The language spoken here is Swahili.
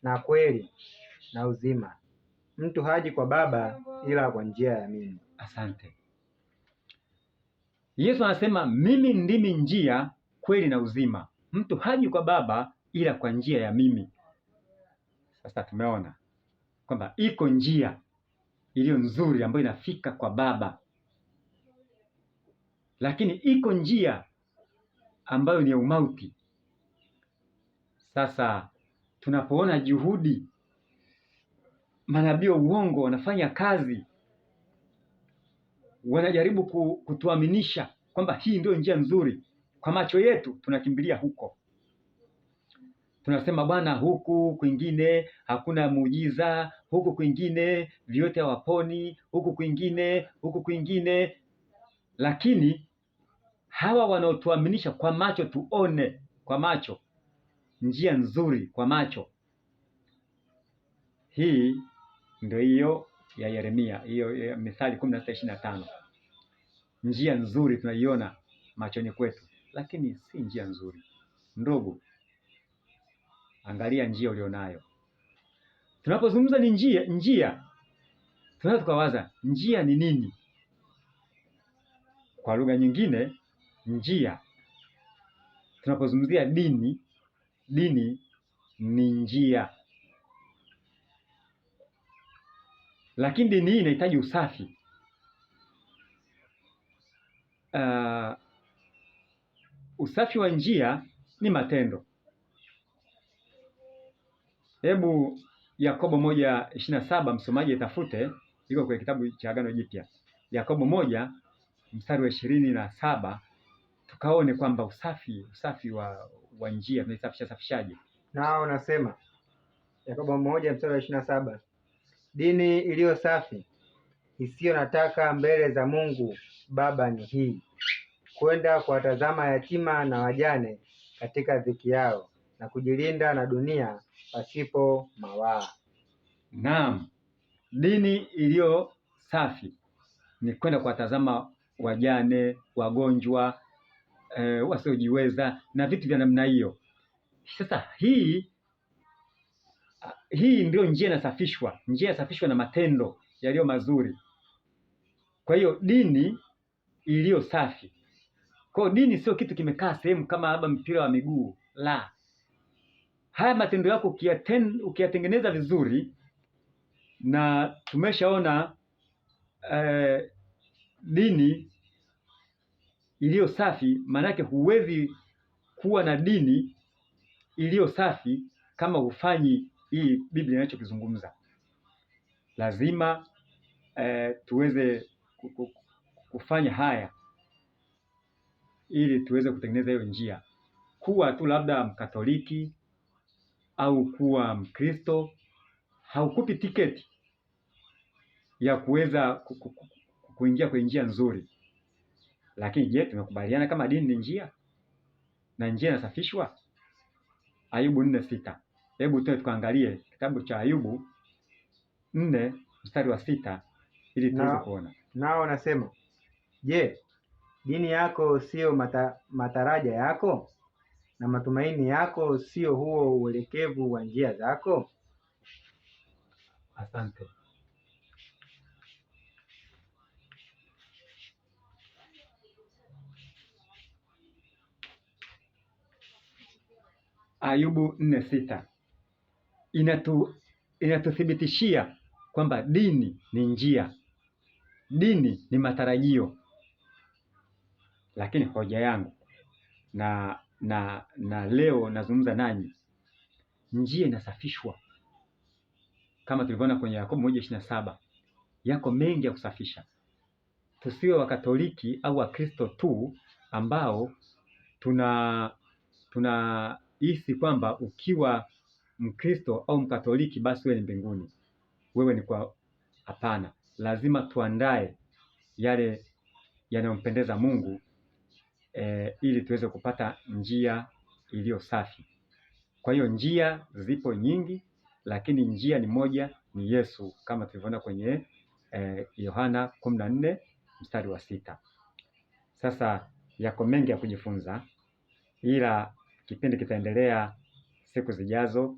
na kweli na uzima. Mtu haji kwa Baba ila kwa njia ya mimi. Asante. Yesu anasema mimi ndimi njia, kweli na uzima. Mtu haji kwa Baba ila kwa njia ya mimi. Sasa tumeona kwamba iko njia iliyo nzuri ambayo inafika kwa Baba, lakini iko njia ambayo ni ya umauti. Sasa tunapoona juhudi manabii wa uongo wanafanya kazi, wanajaribu kutuaminisha kwamba hii ndio njia nzuri, kwa macho yetu tunakimbilia huko. Tunasema bwana, huku kwingine hakuna muujiza, huku kwingine vyote hawaponi, huku kwingine. Lakini hawa wanaotuaminisha kwa macho, tuone kwa macho njia nzuri kwa macho, hii ndio hiyo ya Yeremia, hiyo ya Mithali 16:25. Njia nzuri tunaiona machoni kwetu, lakini si njia nzuri. Ndugu, angalia njia ulionayo. Tunapozungumza ni njia, tunaweza tukawaza njia ni nini? Kwa lugha nyingine, njia, tunapozungumzia dini ni njia. Lakini dini hii inahitaji usafi. Usafi wa njia ni matendo. Hebu Yakobo 1:27 msomaji atafute, iko kwenye kitabu cha Agano Jipya. Yakobo 1:27, tukaone kwamba usafi wa njia tunaisafishaje. Nao nasema Yakobo 1:27, dini iliyo safi isiyo na taka mbele za Mungu Baba ni hii: kwenda kuwatazama yatima na wajane katika dhiki yao na kujilinda na dunia pasipo mawaa. Naam, dini iliyo safi ni kwenda kuwatazama wajane, wagonjwa, wasiojiweza na vitu vya namna hiyo. Sasa hii ndio njia inasafishwa na matendo yaliyo mazuri. Kwa hiyo dini iliyo safi. Kwa hiyo dini sio kitu kimekaa sehemu kama labda mpira wa miguu, la. Haya matendo yako ukiyatengeneza vizuri, na tumeshaona dini iliyo safi, maanake huwezi kuwa na dini iliyo safi kama hufanyi hii Biblia inachokizungumza. Lazima tuweze kufanya haya ili tuweze kutengeneza hiyo njia. Kuwa tu labda Mkatoliki au kuwa Mkristo haukupi tiketi ya kuweza kuingia kwenye njia nzuri. Lakini je, tumekubaliana kama dini ni njia na njia inasafishwa? Ayubu 4:6. Hebu tukaangalie kitabu cha Ayubu 4:6 ili tuweze kuona. Nao nasema, je, dini yako sio mataraja yako, na matumaini yako sio huo uelekevu wa njia zako? Asante. Ayubu 4:6 inatuthibitishia kwamba dini ni njia, dini ni matarajio. Lakini hoja yangu na leo nazungumza nanyi, njia inasafishwa kama tulivyoona kwenye Yakobo 1:27. Yako mengi ya kusafisha. Tusiwe Wakatoliki au Wakristo tu ambao tunahisi kwamba ukiwa Mkristo au Mkatoliki basi wewe ni mbinguni, wewe ni kwa. Hapana, lazima tuandae yale yanayompendeza Mungu ili tuweze kupata njia iliyo safi. Kwa hiyo njia zipo nyingi, lakini njia ni moja, ni Yesu, kama tulivyoona kwenye Yohana 14:6. Sasa yako mengi ya kujifunza, ila kipindi kitaendelea siku zijazo.